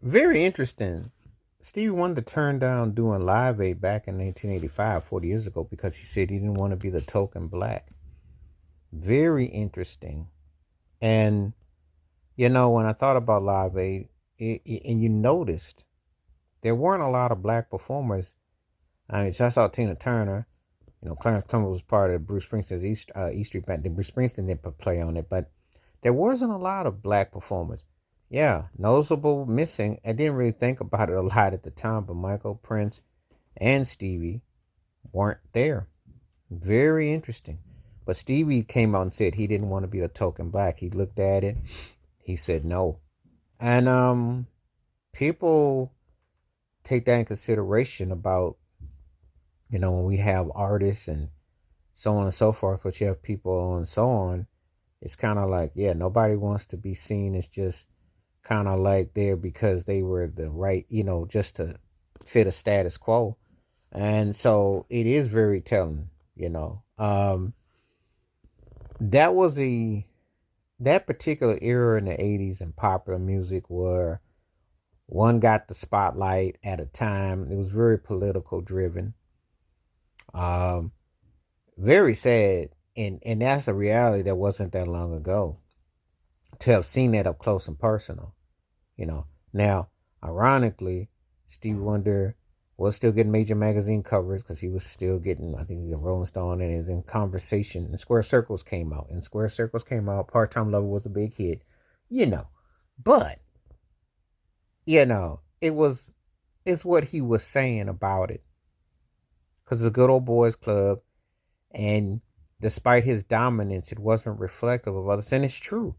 Very interesting. Stevie wanted to turn down doing Live Aid back in 1985, 40 years ago, because he said he didn't want to be the token black. Very interesting. And, when I thought about Live Aid, and you noticed there weren't a lot of black performers. I mean, I saw Tina Turner. Clarence Thomas was part of Bruce Springsteen's East Street Band. Bruce Springsteen didn't play on it, but there wasn't a lot of black performers. Yeah, noticeable missing. I didn't really think about it a lot at the time, but Michael, Prince, and Stevie weren't there. Very interesting. But Stevie came out and said he didn't want to be a token black. He looked at it. He said no. And people take that in consideration about, when we have artists and so on and so forth, but you have people and so on. It's kind of like, yeah, nobody wants to be seen as just kind of like there because they were the right, just to fit a status quo. And so it is very telling, that was that particular era in the 80s in popular music where one got the spotlight at a time. It was very political driven. Um, Very sad. And that's a reality that wasn't that long ago. To have seen that up close and personal. Now, ironically, Stevie Wonder was still getting major magazine covers because he was still getting, I think, the Rolling Stone, and is in conversation. And Square Circles came out. Part Time Lover was a big hit, you know. But, it's what he was saying about it. Because it's a good old boys club. And despite his dominance, it wasn't reflective of others. And it's true.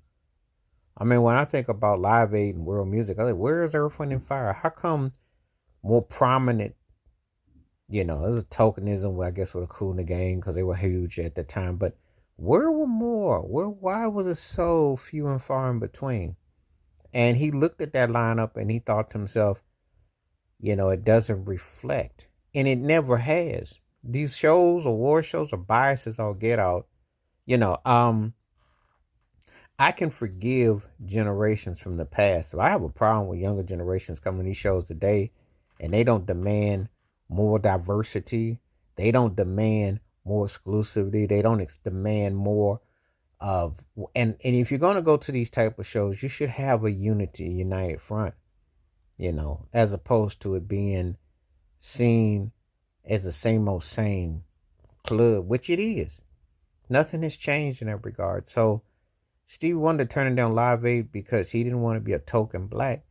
I mean, when I think about Live Aid and world music, I'm like, where is Earth, Wind, and Fire? How come more prominent, there's a tokenism, I guess, with a Cool in the Game because they were huge at the time. But where were more? Why was it so few and far in between? And he looked at that lineup and he thought to himself, it doesn't reflect. And it never has. These shows, award shows, are biases all get out. You know, um, I can forgive generations from the past. So I have a problem with younger generations coming to these shows today and they don't demand more diversity. They don't demand more exclusivity. They don't demand more of, and if you're going to go to these type of shows, you should have a unity, united front, as opposed to it being seen as the same old same club, which it is. Nothing has changed in that regard. So Stevie Wonder turning down Live Aid because he didn't want to be a token black.